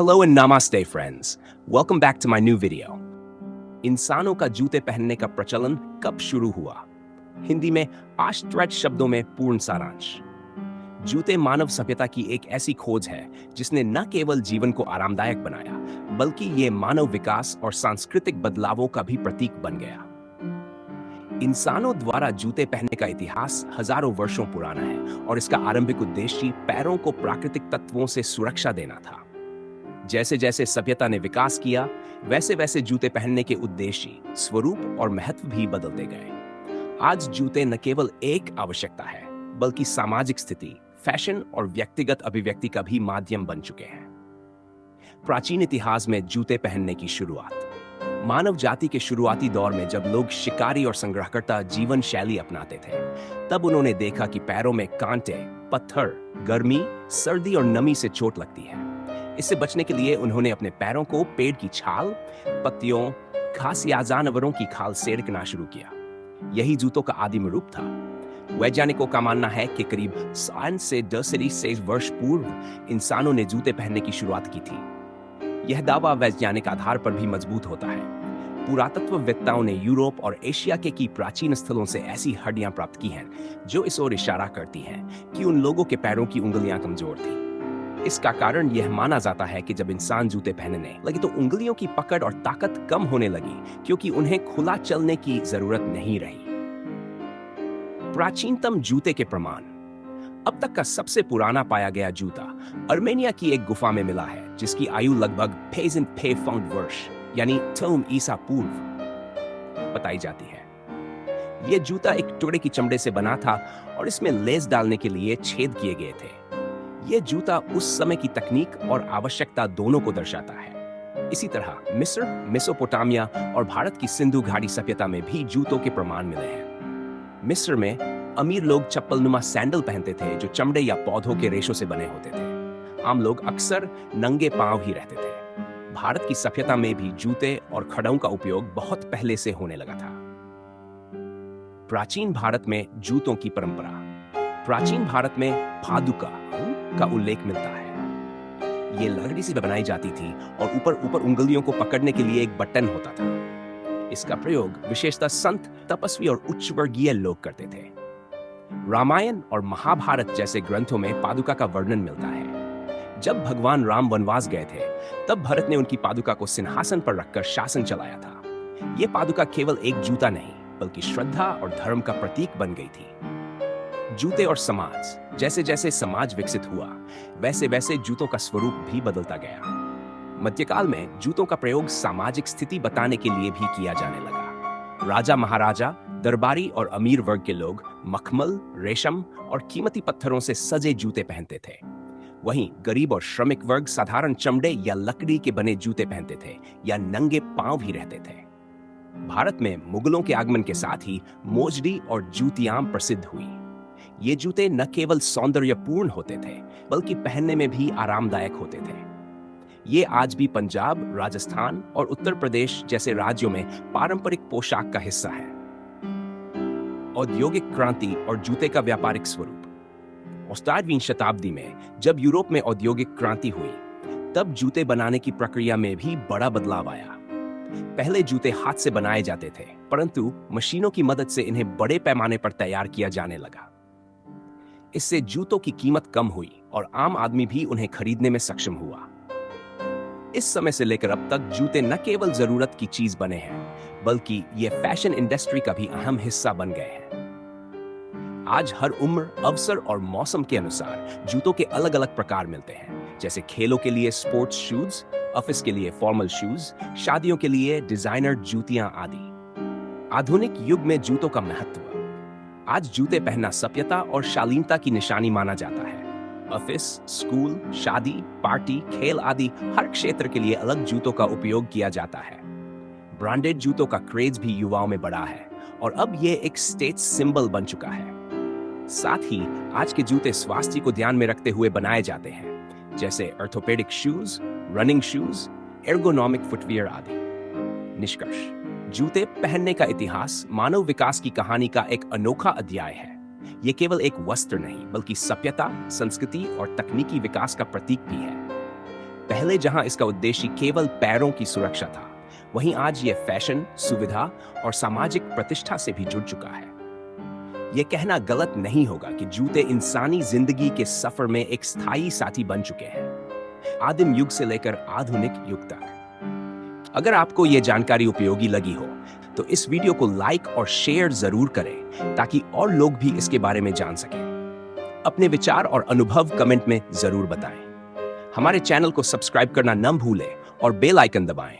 Hello and namaste friends. Welcome back to my new video. इंसानों का जूते पहनने का प्रचलन कब शुरू हुआ? हिंदी में आश्चर्य शब्दों में पूर्ण सारांश। जूते मानव सभ्यता की एक ऐसी खोज है जिसने न केवल जीवन को आरामदायक बनाया, बल्कि ये मानव विकास और सांस्कृतिक बदलावों का भी प्रतीक बन गया। इंसानों द्वारा जूते पहनने का इतिहास हजारों वर्षों पुराना है और इसका आरंभिक उद्देश्य पैरों को प्राकृतिक तत्वों से सुरक्षा देना था। जैसे जैसे सभ्यता ने विकास किया, वैसे वैसे जूते पहनने के उद्देश्य, स्वरूप और महत्व भी बदलते गए। आज जूते न केवल एक आवश्यकता है, बल्कि सामाजिक स्थिति, फैशन और व्यक्तिगत अभिव्यक्ति का भी माध्यम बन चुके हैं। प्राचीन इतिहास में जूते पहनने की शुरुआत। मानव जाति के शुरुआती दौर में जब लोग शिकारी और संग्रहकर्ता जीवन शैली अपनाते थे, तब उन्होंने देखा कि पैरों में कांटे, पत्थर, गर्मी, सर्दी और नमी से चोट लगती है। इससे बचने के लिए उन्होंने अपने पैरों को पेड़ की छाल, पत्तियों, घास या जानवरों की खाल से रखना शुरू किया। यही जूतों का आदिम रूप था। वैज्ञानिकों का मानना है कि करीब 100 से 10 वर्ष पूर्व इंसानों ने जूते पहनने की शुरुआत की थी। यह दावा वैज्ञानिक आधार पर भी मजबूत होता है। पुरातत्ववेत्ताओं ने यूरोप और एशिया के की प्राचीन स्थलों से ऐसी हड्डियां प्राप्त की हैं जो इस ओर इशारा करती हैं कि उन लोगों के पैरों की उंगलियां कमजोर थी। इसका कारण यह माना जाता है कि जब इंसान जूते पहनने लगे तो उंगलियों की पकड़ और ताकत कम होने लगी, क्योंकि उन्हें खुला चलने की जरूरत नहीं रही। प्राचीनतम जूते के प्रमाण। अब तक का सबसे पुराना पाया गया जूता अर्मेनिया की एक गुफा में मिला है, जिसकी आयु लगभग 5,500 वर्ष यानी 3 ईसा पूर्व बताई जाती है। यह जूता एक टुकड़े की चमड़े से बना था और इसमें लेस डालने के लिए छेद किए गए थे। यह जूता उस समय की तकनीक और आवश्यकता दोनों को दर्शाता है। इसी तरह मिस्र, मेसोपोटामिया और भारत की सिंधु घाटी सभ्यता में भी जूतों के प्रमाण मिले हैं। मिस्र में अमीर लोग चप्पलनुमा सैंडल पहनते थे जो चमड़े या पौधों के रेशों से बने होते थे। आम लोग अक्सर नंगे पांव ही रहते थे। भारत की सभ्यता में भी जूते और खड़ों का उपयोग बहुत पहले से होने लगा था। प्राचीन भारत में जूतों की परंपरा। प्राचीन भारत में पादुका का उल्लेख मिलता है। ये लकड़ी से बनाई जाती थी और ऊपर उंगलियों को पकड़ने के लिए एक बटन होता था। इसका प्रयोग विशेषतः संत, तपस्वी और उच्च वर्गीय लोग करते थे। रामायण और महाभारत जैसे ग्रंथों में पादुका का वर्णन मिलता है। जब भगवान राम वनवास गए थे, तब भरत ने उनकी पादुका को सिंहासन पर रखकर शासन चलाया था। यह पादुका केवल एक जूता नहीं, बल्कि श्रद्धा और धर्म का प्रतीक बन गई थी। जूते और समाज। जैसे जैसे समाज विकसित हुआ, वैसे वैसे जूतों का स्वरूप भी बदलता गया। मध्यकाल में जूतों का प्रयोग सामाजिक स्थिति बताने के लिए भी किया जाने लगा। राजा महाराजा, दरबारी और अमीर वर्ग के लोग मखमल, रेशम और कीमती पत्थरों से सजे जूते पहनते थे। वहीं गरीब और श्रमिक वर्ग साधारण चमड़े या लकड़ी के बने जूते पहनते थे या नंगे पांव ही रहते थे। भारत में मुगलों के आगमन के साथ ही मोजड़ी और जूतियां प्रसिद्ध हुई। ये जूते न केवल सौंदर्यपूर्ण होते थे, बल्कि पहनने में भी आरामदायक होते थे। ये आज भी पंजाब, राजस्थान और उत्तर प्रदेश जैसे राज्यों में पारंपरिक पोशाक का हिस्सा है। औद्योगिक क्रांति और जूते का व्यापारिक स्वरूप। 18वीं शताब्दी में जब यूरोप में औद्योगिक क्रांति हुई, तब जूते बनाने की प्रक्रिया में भी बड़ा बदलाव आया। पहले जूते हाथ से बनाए जाते थे, परंतु मशीनों की मदद से इन्हें बड़े पैमाने पर तैयार किया जाने लगा। इससे जूतों की कीमत कम हुई और आम आदमी भी उन्हें खरीदने में सक्षम हुआ। इस समय से लेकर अब तक जूते न केवल जरूरत की चीज बने हैं, बल्कि ये फैशन इंडस्ट्री का भी अहम हिस्सा बन गए हैं। आज हर उम्र, अवसर और मौसम के अनुसार जूतों के अलग अलग प्रकार मिलते हैं, जैसे खेलों के लिए स्पोर्ट्स शूज, ऑफिस के लिए फॉर्मल शूज, शादियों के लिए डिजाइनर जूतियां आदि। आधुनिक युग में जूतों का महत्व। आज जूते पहनना सभ्यता और शालीनता की निशानी माना जाता है। ऑफिस, स्कूल, शादी, पार्टी, खेल आदि हर क्षेत्र के लिए अलग जूतों का उपयोग किया जाता है। ब्रांडेड जूतों का क्रेज भी युवाओं में बढ़ा है और अब ये एक स्टेटस सिंबल बन चुका है। साथ ही आज के जूते स्वास्थ्य को ध्यान में रखते हुए बनाए जाते हैं, जैसे orthopaedic shoes, running shoes, ergonomic footwear आदि। निष्कर्ष। जूते पहनने का इतिहास मानव विकास की कहानी का एक अनोखा अध्याय है। ये केवल एक वस्त्र नहीं, बल्कि सभ्यता, संस्कृति और तकनीकी विकास का प्रतीक भी है। पहले जहां इसका उद्देश्य केवल पैरों की सुरक्षा था, वहीं आज यह फैशन, सुविधा और सामाजिक प्रतिष्ठा से भी जुड़ चुका है। यह कहना गलत नहीं होगा कि जूते इंसानी जिंदगी के सफर में एक स्थायी साथी बन चुके हैं, आदिम युग से लेकर आधुनिक युग तक। अगर आपको यह जानकारी उपयोगी लगी हो तो इस वीडियो को लाइक और शेयर जरूर करें ताकि और लोग भी इसके बारे में जान सकें। अपने विचार और अनुभव कमेंट में जरूर बताएं। हमारे चैनल को सब्सक्राइब करना न भूलें और बेल आइकन दबाएं